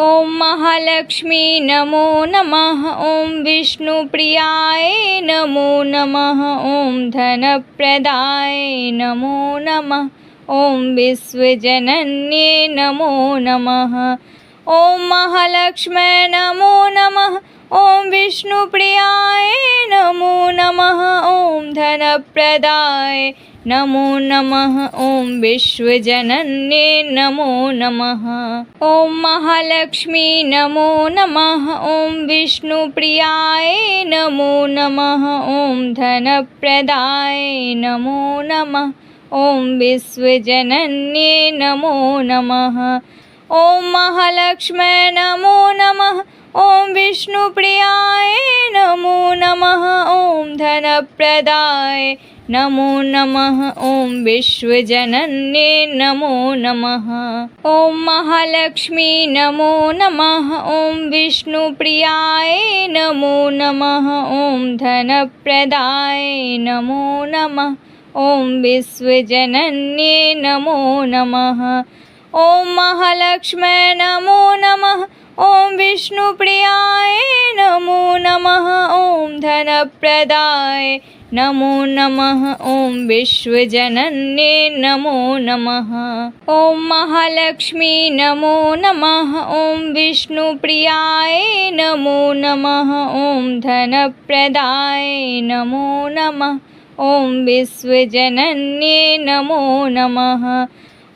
ॐ महालक्ष्मी नमो नमः। ॐ विष्णुप्रियाय नमो नमः। ॐ धनप्रदाय नमो नमः। ॐ विश्वजनन्ये नमो नमः। ॐ महालक्ष्मै नमो नमः। ॐ विष्णुप्रियाय नमो नमः। ॐ धनप्रदाय नमो नमः। ॐ विश्वजनन्ये नमो नमः। ॐ महालक्ष्मी नमो नमः। ॐ विष्णुप्रियाय नमो नमः। ॐ धनप्रदाय नमो नमः। ॐ विश्वजनन्ये नमो नमः। ॐ महालक्ष्मै नमो नमः। ॐ विष्णुप्रियाय नमो नमः। ॐ धनप्रदाय नमो नमः। ॐ विश्वजनन्ये नमो नमः। ॐ महालक्ष्मी नमो नमः। ॐ विष्णुप्रियाय नमो नमः। ॐ धनप्रदाय नमो नमः। ॐ विश्वजनन्ये नमो नमः। ॐ महालक्ष्मै नमो नमः। ॐ विष्णुप्रियाय नमो नमः। ॐ धनप्रदाय नमो नमः। ॐ विश्वजनन्ये नमो नमः। ॐ महालक्ष्मी नमो नमः। ॐ विष्णुप्रियाय नमो नमः। ॐ धनप्रदाय नमो नमः। ॐ विश्वजनन्ये नमो नमः।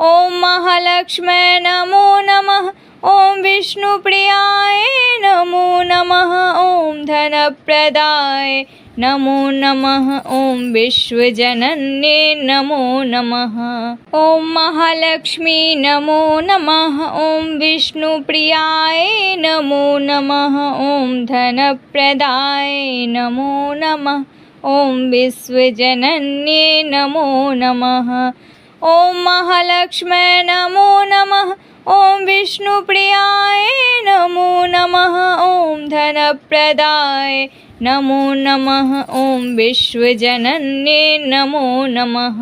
ॐ महालक्ष्मै नमो नमः। ॐ विष्णुप्रियाय नमो नमः। ॐ धनप्रदाय नमो नमः। ॐ विश्वजनन्ये नमो नमः। ॐ महालक्ष्मी नमो नमः। ॐ विष्णुप्रियाय नमो नमः। ॐ धनप्रदाय नमो नमः। ॐ विश्वजनन्ये नमो नमः। ॐ महालक्ष्मै नमो नमः। ॐ विष्णुप्रियाय नमो नमः। ॐ धनप्रदाय नमो नमः। ॐ विश्वजनन्ये नमो नमः।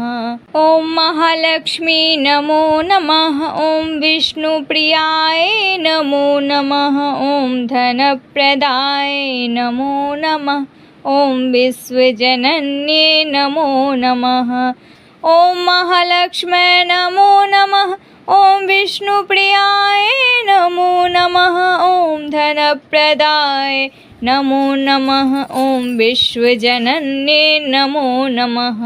ॐ महालक्ष्मी नमो नमः। ॐ विष्णुप्रियाय नमो नमः। ॐ धनप्रदाय नमो नमः। ॐ विश्वजनन्ये नमो नमः। ॐ महालक्ष्मै नमो नमः। ॐ विष्णुप्रियाय नमो नमः। ॐ धनप्रदाय नमो नमः। ॐ विश्वजनन्ये नमो नमः।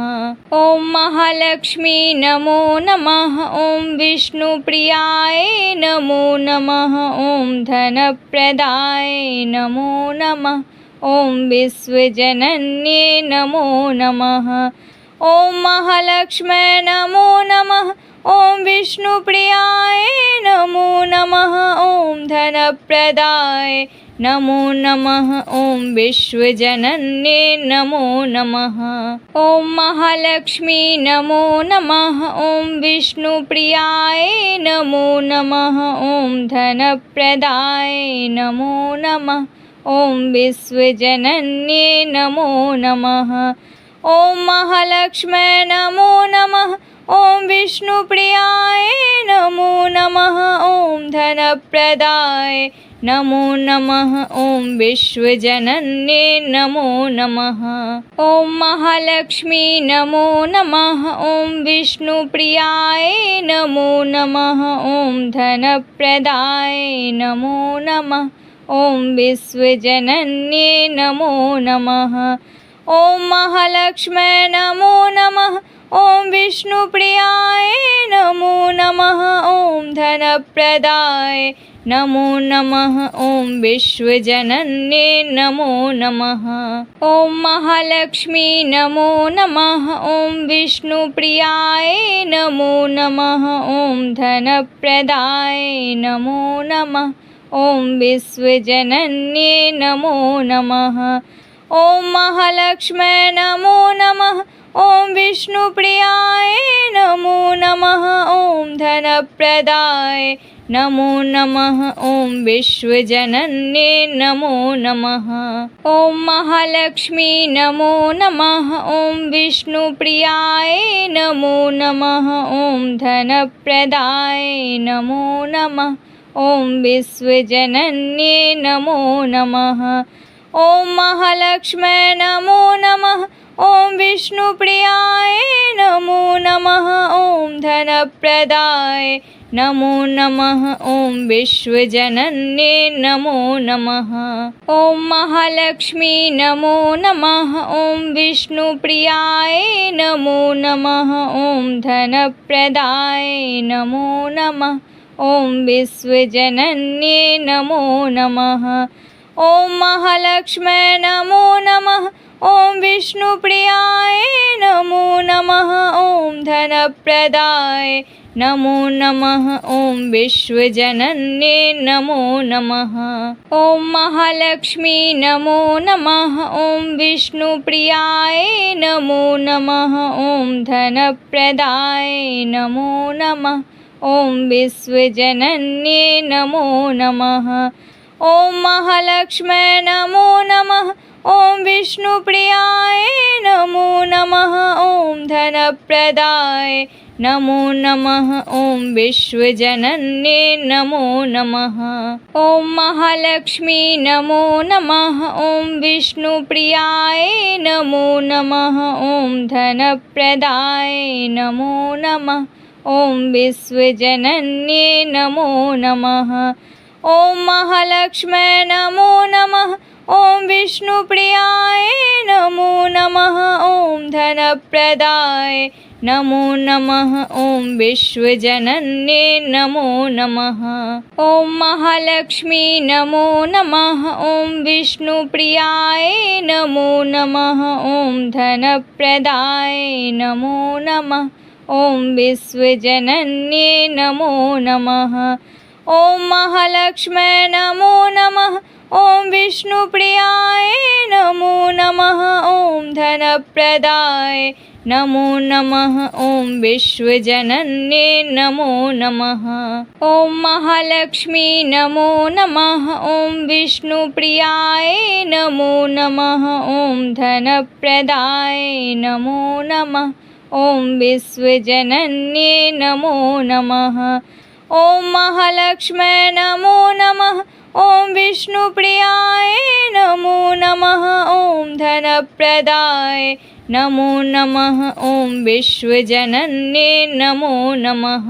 ॐ महालक्ष्मी नमो नमः। ॐ विष्णुप्रियाय नमो नमः। ॐ धनप्रदाय नमो नमः। ॐ विश्वजनन्ये नमो नमः। ॐ महालक्ष्मै नमो नमः। ॐ विष्णुप्रियाय नमो नमः। ॐ धनप्रदाय नमो नमः। ॐ विश्वजनन्ये नमो नमः। ॐ महालक्ष्मी नमो नमः। ॐ विष्णुप्रियाय नमो नमः। ॐ धनप्रदाय नमो नमः। ॐ विश्वजनन्ये नमो नमः। ॐ महालक्ष्मै नमो नमः। ॐ विष्णुप्रियाय नमो नमः। ॐ धनप्रदाय नमो नमः। ॐ विश्वजनन्ये नमो नमः। ॐ महालक्ष्मी नमो नमः। ॐ विष्णुप्रियाय नमो नमः। ॐ धनप्रदाय नमो नमः। ॐ विश्वजनन्ये नमो नमः। ॐ महालक्ष्मै नमो नमः। ॐ विष्णुप्रियाय नमो नमः। ॐ धनप्रदाय नमो नमः। ॐ विश्वजनन्ये नमो नमः। ॐ महालक्ष्मी नमो नमः। ॐ विष्णुप्रियाय नमो नमः। ॐ धनप्रदाय नमो नमः। ॐ विश्वजनन्ये नमो नमः। ॐ महालक्ष्मै नमो नमः। ॐ विष्णुप्रियाय नमो नमः। ॐ धनप्रदाय नमो नमः। ॐ विश्वजनन्ये नमो नमः। ॐ महालक्ष्मी नमो नमः। ॐ विष्णुप्रियाय नमो नमः। ॐ धनप्रदाय नमो नमः। ॐ विश्वजनन्ये नमो नमः। ॐ महालक्ष्म्यै नमो नमः। ॐ विष्णुप्रियाय नमो नमः। ॐ धनप्रदाय नमो नमः। ॐ विश्वजनन्ये नमो नमः। ॐ महालक्ष्मी नमो नमः। ॐ विष्णुप्रियाय नमो नमः। ॐ धनप्रदाय नमो नमः। ॐ विश्वजनन्ये नमो नमः। ॐ महालक्ष्म्यै नमो नमः। ॐ विष्णुप्रियाय नमो नमः। ॐ धनप्रदाय नमो नमः। ॐ विश्वजनन्ये नमो नमः। ॐ महालक्ष्मी नमो नमः। ॐ विष्णुप्रियाय नमो नमः। ॐ धनप्रदाय नमो नमः। ॐ विश्वजनन्ये नमो नमः। ॐ महालक्ष्म्यै नमो नमः। ॐ विष्णुप्रियाय नमो नमः। ॐ धनप्रदाय नमो नमः। ॐ विश्वजनन्ये नमो नमः। ॐ महालक्ष्मी नमो नमः। ॐ विष्णुप्रियाय नमो नमः। ॐ धनप्रदाय नमो नमः। ॐ विश्वजनन्ये नमो नमः। ॐ महालक्ष्म्यै नमो नमः। ॐ विष्णुप्रियाय नमो नमः। ॐ धनप्रदाय नमो नमः। ॐ विश्वजनन्ये नमो नमः। ॐ महालक्ष्मी नमो नमः। ॐ विष्णुप्रियाय नमो नमः। ॐ धनप्रदाय नमो नमः। ॐ विश्वजनन्ये नमो नमः। ॐ महालक्ष्म्यै नमो नमः। ॐ विष्णुप्रियाय नमो नमः। ॐ धनप्रदाय नमो नमः। ॐ विश्वजनन्ये नमो नमः। ॐ महालक्ष्मी नमो नमः। ॐ विष्णुप्रियाय नमो नमः। ॐ धनप्रदाय नमो नमः। ॐ विश्वजनन्ये नमो नमः। ॐ महालक्ष्म्यै नमो नमः। ॐ विष्णुप्रियाय नमो नमः। ॐ धनप्रदाय नमो नमः। ॐ विश्वजनन्ये नमो नमः।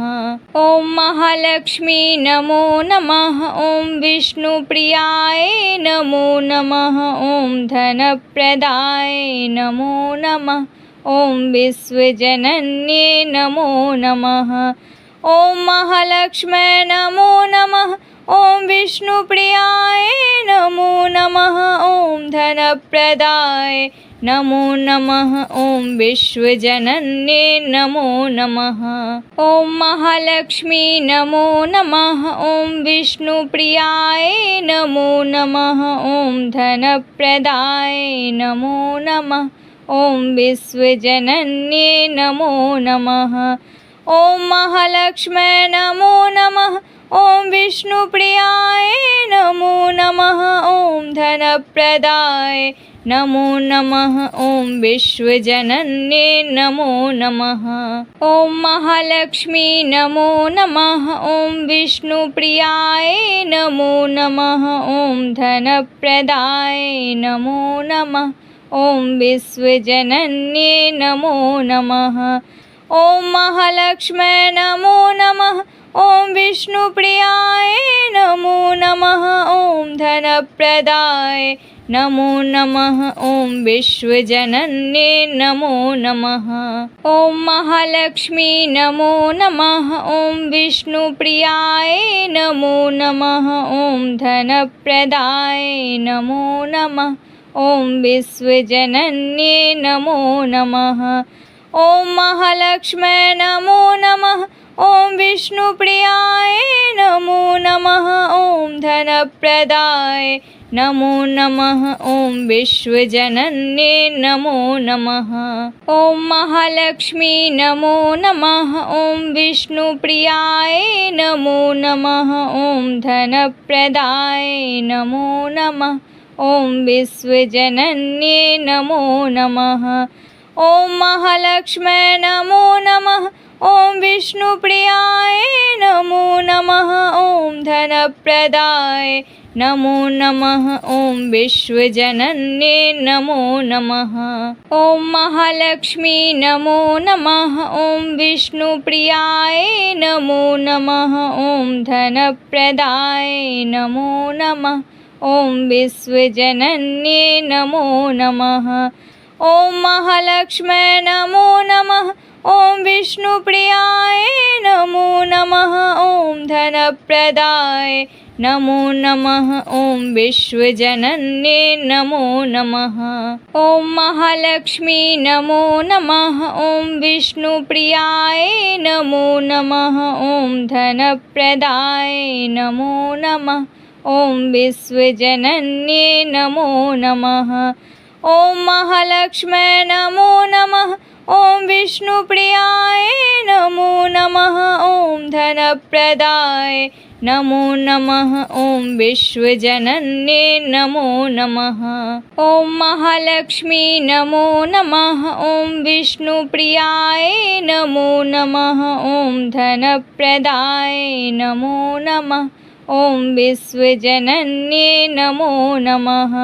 ॐ महालक्ष्मी नमो नमः। ॐ विष्णुप्रियाय नमो नमः। ॐ धनप्रदाय नमो नमः। ॐ विश्वजनन्ये नमो नमः। ॐ महालक्ष्म्यै नमो नमः। ॐ विष्णुप्रियाय नमो नमः। ॐ धनप्रदाय नमो नमः। ॐ विश्वजनन्ये नमो नमः। ॐ महालक्ष्मी नमो नमः। ॐ विष्णुप्रियाय नमो नमः। ॐ धनप्रदाय नमो नमः। ॐ विश्वजनन्ये नमो नमः। ॐ महालक्ष्म्यै नमो नमः। ॐ विष्णुप्रियाय नमो नमः। ॐ धनप्रदाय नमो नमः। ॐ विश्वजनन्ये नमो नमः। ॐ महालक्ष्मी नमो नमः। ॐ विष्णुप्रियाय नमो नमः। ॐ धनप्रदाय नमो नमः। ॐ विश्वजनन्ये नमो नमः। ॐ महालक्ष्म्यै नमो नमः। ॐ विष्णुप्रियाय नमो नमः। ॐ धनप्रदाय नमो नमः। ॐ विश्वजनन्ये नमो नमः। ॐ महालक्ष्मी नमो नमः। ॐ विष्णुप्रियाय नमो नमः। ॐ धनप्रदाय नमो नमः। ॐ विश्वजनन्ये नमो नमः। ॐ महालक्ष्म्यै नमो नमः। ॐ विष्णुप्रियाय नमो नमः। ॐ धनप्रदाय नमो नमः। ॐ विश्वजनन्ये नमो नमः। ॐ महालक्ष्मी नमो नमः। ॐ विष्णुप्रियाय नमो नमः। ॐ धनप्रदाय नमो नमः। ॐ विश्वजनन्ये नमो नमः। ॐ महालक्ष्म्यै नमो नमः। ॐ विष्णुप्रियाय नमो नमः। ॐ धनप्रदाय नमो नमः। ॐ विश्वजनन्ये नमो नमः। ॐ महालक्ष्मी नमो नमः। ॐ विष्णुप्रियाय नमो नमः। ॐ धनप्रदाय नमो नमः। ॐ विश्वजनन्ये नमो नमः। ॐ महालक्ष्म्यै नमो नमः। ॐ विष्णुप्रियाय नमो नमः। ॐ धनप्रदाय नमो नमः। ॐ विश्वजनन्ये नमो नमः। ॐ महालक्ष्मी नमो नमः। ॐ विष्णुप्रियाय नमो नमः। ॐ धनप्रदाय नमो नमः। ॐ विश्वजनन्ये नमो नमः। ॐ महालक्ष्म्यै नमो नमः। ॐ विष्णुप्रियाय नमो नमः। ॐ धनप्रदाय नमो नमः। ॐ विश्वजनन्ये नमो नमः। ॐ महालक्ष्मी नमो नमः। ॐ विष्णुप्रियाय नमो नमः। ॐ धनप्रदाय नमो नमः। ॐ विश्वजनन्ये नमो नमः।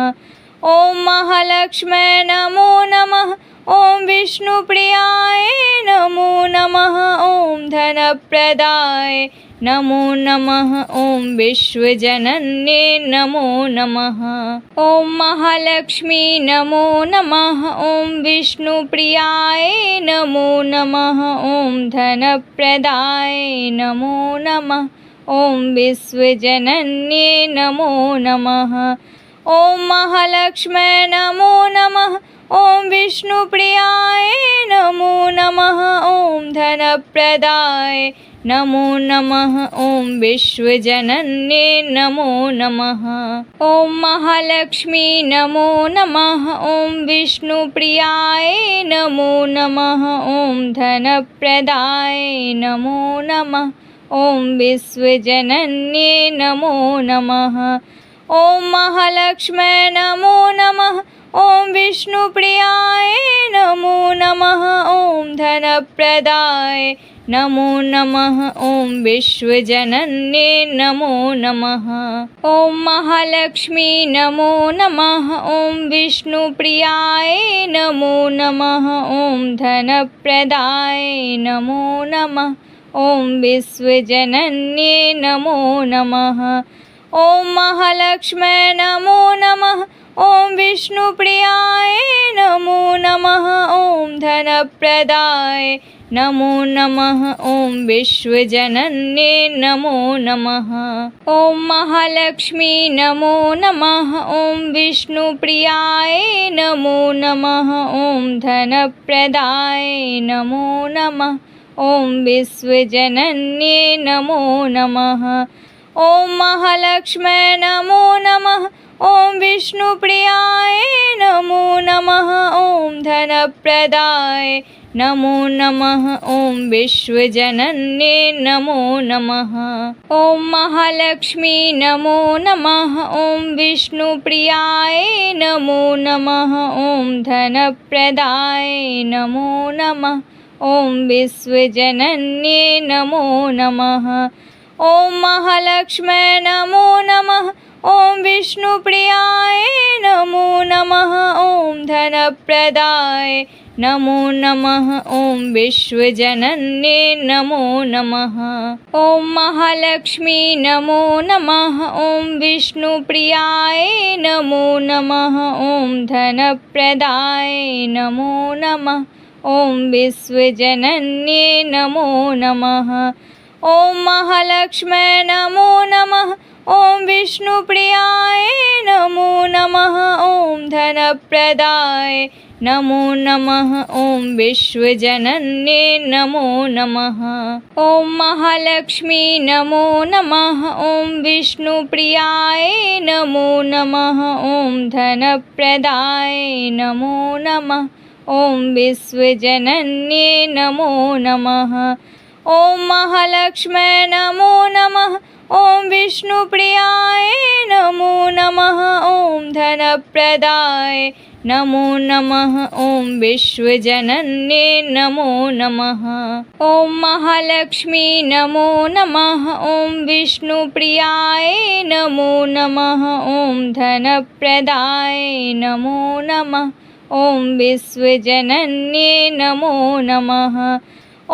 ॐ महालक्ष्म्यै नमो नमः। ॐ विष्णुप्रियाय नमो नमः। ॐ धनप्रदाय नमो नमः। ॐ विश्वजनन्ये नमो नमः। ॐ महालक्ष्मी नमो नमः। ॐ विष्णुप्रियाय नमो नमः। ॐ धनप्रदाय नमो नमः। ॐ विश्वजनन्ये नमो नमः। ॐ महालक्ष्म्यै नमो नमः। ॐ विष्णुप्रियाय नमो नमः। ॐ धनप्रदाय नमो नमः। ॐ विश्वजनन्ये नमो नमः। ॐ महालक्ष्मी नमो नमः। ॐ विष्णुप्रियाय नमो नमः। ॐ धनप्रदाय नमो नमः। ॐ विश्वजनन्ये नमो नमः। ॐ महालक्ष्म्यै नमो नमः। ॐ विष्णुप्रियाय नमो नमः। ॐ धनप्रदाय नमो नमः। ॐ विश्वजनन्ये नमो नमः। ॐ महालक्ष्मी नमो नमः। ॐ विष्णुप्रियाय नमो नमः। ॐ धनप्रदाय नमो नमः। ॐ विश्वजनन्ये नमो नमः। ॐ महालक्ष्म्यै नमो नमः। ॐ विष्णुप्रियाय नमो नमः। ॐ धनप्रदाय नमो नमः। ॐ विश्वजनन्ये नमो नमः। ॐ महालक्ष्मी नमो नमः। ॐ विष्णुप्रियाय नमो नमः। ॐ धनप्रदाय नमो नमः। ॐ विश्वजनन्ये नमो नमः। ॐ महालक्ष्म्यै नमो नमः। ॐ विष्णुप्रियाय नमो नमः। ॐ धनप्रदाय नमो नमः। ॐ विश्वजनन्ये नमो नमः। ॐ महालक्ष्मी नमो नमः। ॐ विष्णुप्रियाय नमो नमः। ॐ धनप्रदाय नमो नमः। ॐ विश्वजनन्ये नमो नमः। ॐ महालक्ष्म्यै नमो नमः। ॐ विष्णुप्रियाय नमो नमः। ॐ धनप्रदाय नमो नमः। ॐ विश्वजनन्ये नमो नमः। ॐ महालक्ष्मी नमो नमः। ॐ विष्णुप्रियाय नमो नमः। ॐ धनप्रदाय नमो नमः। ॐ विश्वजनन्ये नमो नमः। ॐ महालक्ष्म्यै नमो नमः। ॐ विष्णुप्रियाय नमो नमः। ॐ धनप्रदाय नमो नमः। ॐ विश्वजनन्ये नमो नमः। ॐ महालक्ष्मी नमो नमः। ॐ विष्णुप्रियाय नमो नमः। ॐ धनप्रदाय नमो नमः। ॐ विश्वजनन्ये नमो नमः। ॐ महालक्ष्म्यै नमो नमः। ॐ विष्णुप्रियाय नमो नमः। ॐ धनप्रदाय नमो नमः। ॐ विश्वजनन्ये नमो नमः। ॐ महालक्ष्मी नमो नमः। ॐ विष्णुप्रियाय नमो नमः। ॐ धनप्रदाय नमो नमः। ॐ विश्वजनन्ये नमो नमः।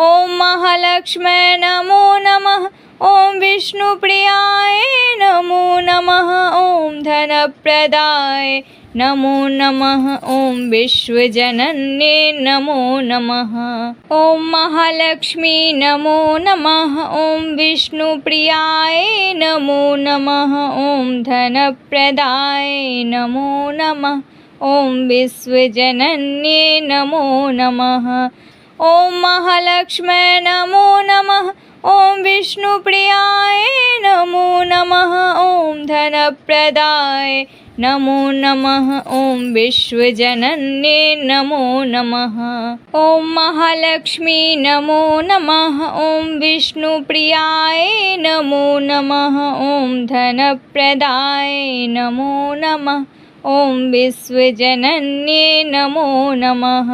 ॐ महालक्ष्मै नमो नमः। ॐ विष्णुप्रियाय नमो नमः। ॐ धनप्रदाय नमो नमः। ॐ विश्वजनन्ये नमो नमः। ॐ महालक्ष्मी नमो नमः। ॐ विष्णुप्रियाय नमो नमः। ॐ धनप्रदाय नमो नमः। ॐ विश्वजनन्ये नमो नमः। ॐ महालक्ष्मै नमो नमः। ॐ विष्णुप्रियाय नमो नमः। ॐ धनप्रदाय नमो नमः। ॐ विश्वजनन्ये नमो नमः। ॐ महालक्ष्मी नमो नमः। ॐ विष्णुप्रियाय नमो नमः। ॐ धनप्रदाय नमो नमः। ॐ विश्वजनन्ये नमो नमः।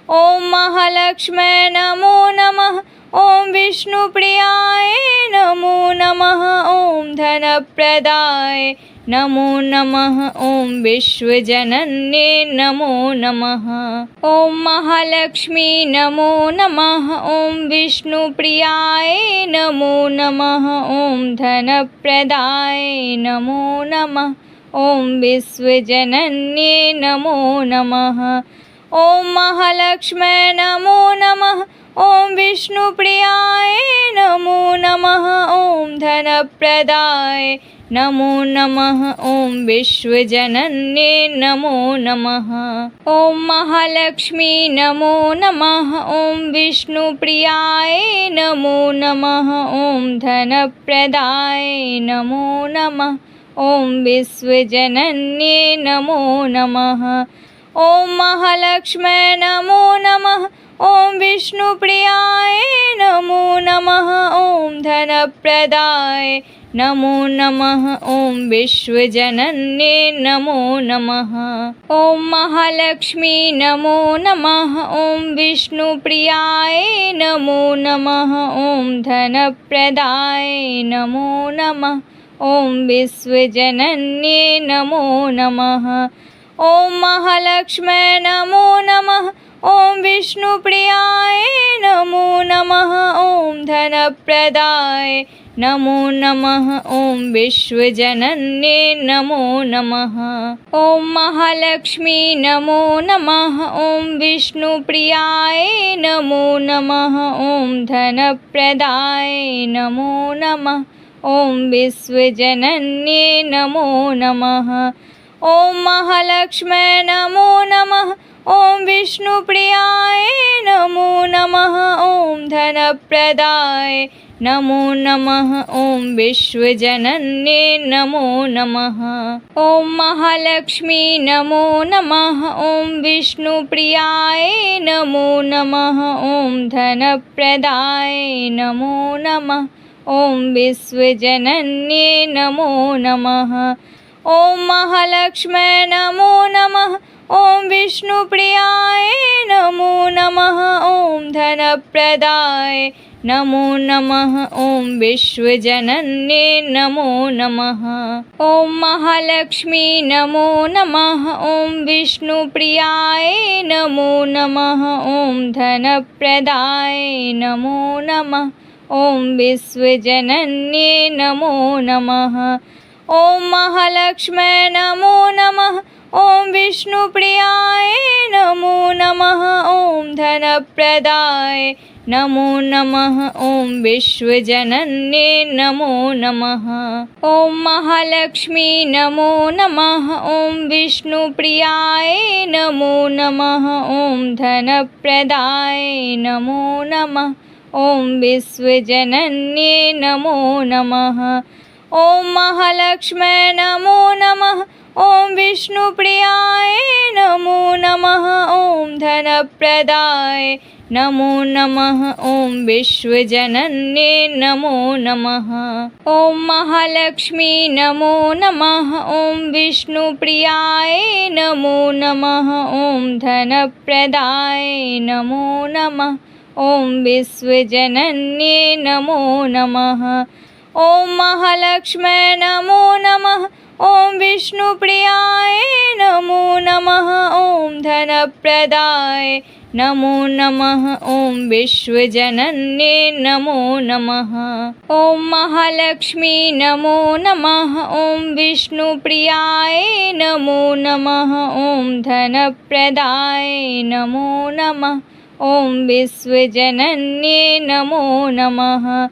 ॐ महालक्ष्मै नमो नमः। ॐ विष्णुप्रियाय नमो नमः। ॐ धनप्रदाय नमो नमः। ॐ विश्वजनन्ये नमो नमः। ॐ महालक्ष्मी नमो नमः। ॐ विष्णुप्रियाय नमो नमः। ॐ धनप्रदाय नमो नमः। ॐ विश्वजनन्ये नमो नमः। ॐ महालक्ष्मै नमो नमः। ॐ विष्णुप्रियाय नमो नमः। ॐ धनप्रदाय नमो नमः। ॐ विश्वजनन्ये नमो नमः। ॐ महालक्ष्मी नमो नमः। ॐ विष्णुप्रियाय नमो नमः। ॐ धनप्रदाय नमो नमः। ॐ विश्वजनन्ये नमो नमः। ॐ महालक्ष्मै नमो नमः। ॐ विष्णुप्रियाय नमो नमः। ॐ धनप्रदाय नमो नमः। ॐ विश्वजनन्ये नमो नमः। ॐ महालक्ष्मी नमो नमः। ॐ विष्णुप्रियाय नमो नमः। ॐ धनप्रदाय नमो नमः। ॐ विश्वजनन्ये नमो नमः। ॐ महालक्ष्मै नमो नमः। ॐ विष्णुप्रियाय नमो नमः। ॐ धनप्रदाय नमो नमः। ॐ विश्वजनन्ये नमो नमः। ॐ महालक्ष्मी नमो नमः। ॐ विष्णुप्रियाय नमो नमः। ॐ धनप्रदाय नमो नमः। ॐ विश्वजनन्ये नमो नमः। ॐ महालक्ष्मै नमो नमः। ॐ विष्णुप्रियाय नमो नमः। ॐ धनप्रदाय नमो नमः। ॐ विश्वजनन्ये नमो नमः। ॐ महालक्ष्मी नमो नमः। ॐ विष्णुप्रियाय नमो नमः। ॐ धनप्रदाय नमो नमः। ॐ विश्वजनन्ये नमो नमः। ॐ महालक्ष्मै नमो नमः। ॐ विष्णुप्रियाय नमो नमः। ॐ धनप्रदाय नमो नमः। ॐ विश्वजनन्ये नमो नमः। ॐ महालक्ष्मी नमो नमः। ॐ विष्णुप्रियाय नमो नमः। ॐ धनप्रदाय नमो नमः। ॐ विश्वजनन्ये नमो नमः। ॐ महालक्ष्मै नमो नमः। ॐ विष्णुप्रियाय नमो नमः। ॐ धनप्रदाय नमो नमः। ॐ विश्वजनन्ये नमो नमः। ॐ महालक्ष्मी नमो नमः। ॐ विष्णुप्रियाय नमो नमः। ॐ धनप्रदाय नमो नमः। ॐ विश्वजनन्ये नमो नमः। ॐ महालक्ष्मै नमो नमः। ॐ विष्णुप्रियाय नमो नमः। ॐ धनप्रदाय नमो नमः। ॐ विश्वजनन्ये नमो नमः। ॐ महालक्ष्मी नमो नमः। ॐ विष्णुप्रियाय नमो नमः। ॐ धनप्रदाय नमो नमः। ॐ विश्वजनन्ये नमो नमः। ॐ महालक्ष्मै नमो नमः। ॐ विष्णुप्रियाय नमो नमः। ॐ धनप्रदाय नमो नमः। ॐ विश्वजनन्ये नमो नमः। ॐ महालक्ष्मी नमो नमः। ॐ विष्णुप्रियाय नमो नमः। ॐ धनप्रदाय नमो नमः। ॐ विश्वजनन्ये नमो नमः।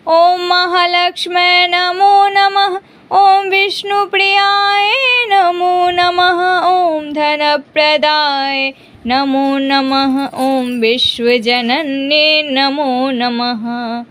ॐ महालक्ष्मै नमो नमः। ॐ विष्णुप्रियाय नमो नमः। ॐ धनप्रदाय नमो नमः। ॐ विश्वजनन्ये नमो नमः।